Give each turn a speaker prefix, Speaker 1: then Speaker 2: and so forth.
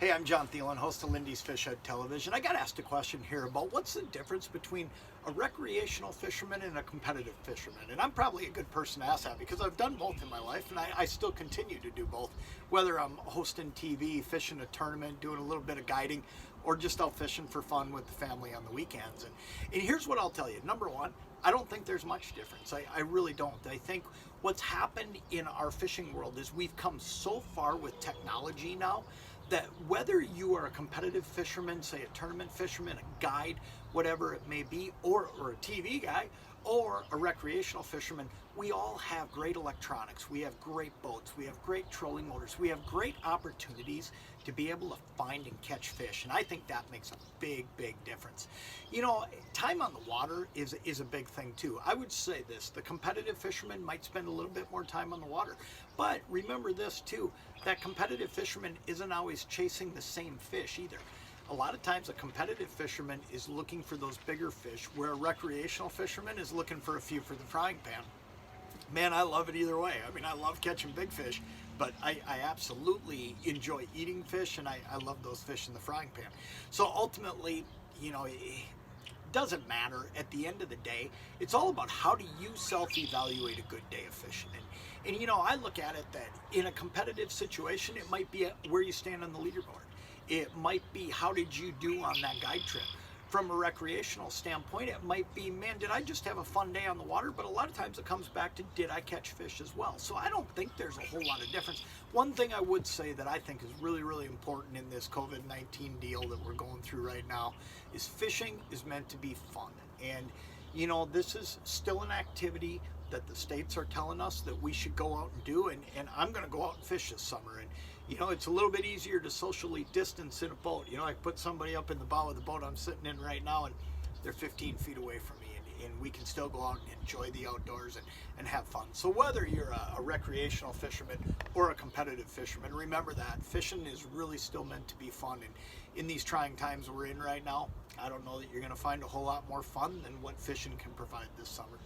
Speaker 1: Hey, I'm Jon Thelen, host of Lindy's Fish Ed Television. I got asked a question here about what's the difference between a recreational fisherman and a competitive fisherman. And I'm probably a good person to ask that because I've done both in my life and I still continue to do both. Whether I'm hosting TV, fishing a tournament, doing a little bit of guiding, or just out fishing for fun with the family on the weekends. And here's what I'll tell you. Number one, I don't think there's much difference. I really don't. I think what's happened in our fishing world is we've come so far with technology now that whether you are a competitive fisherman, say a tournament fisherman, a guide, whatever it may be, or a TV guy, or a recreational fisherman, we all have great electronics, we have great boats, we have great trolling motors, we have great opportunities to be able to find and catch fish, and I think that makes a big difference. You know, time on the water is a big thing too. I would say this, the competitive fisherman might spend a little bit more time on the water, but remember this too, that competitive fisherman isn't always chasing the same fish either. A lot of times a competitive fisherman is looking for those bigger fish, where a recreational fisherman is looking for a few for the frying pan. Man, I love it either way. I mean, I love catching big fish, but I absolutely enjoy eating fish, and I love those fish in the frying pan. So ultimately, you know, it doesn't matter. At the end of the day, it's all about how do you self-evaluate a good day of fishing. And you know, I look at it that in a competitive situation, it might be where you stand on the leaderboard. It might be, how did you do on that guide trip? From a recreational standpoint, it might be, man, did I just have a fun day on the water? But a lot of times it comes back to, did I catch fish as well? So I don't think there's a whole lot of difference. One thing I would say that I think is really important in this COVID-19 deal that we're going through right now is fishing is meant to be fun. And you know, this is still an activity that the states are telling us that we should go out and do, and I'm going to go out and fish this summer. And you know, it's a little bit easier to socially distance in a boat. You know, I put somebody up in the bow of the boat I'm sitting in right now, and they're 15 feet away from me, and we can still go out and enjoy the outdoors and have fun. So whether you're a recreational fisherman or a competitive fisherman, remember that fishing is really still meant to be fun. And in these trying times we're in right now, I don't know that you're going to find a whole lot more fun than what fishing can provide this summer.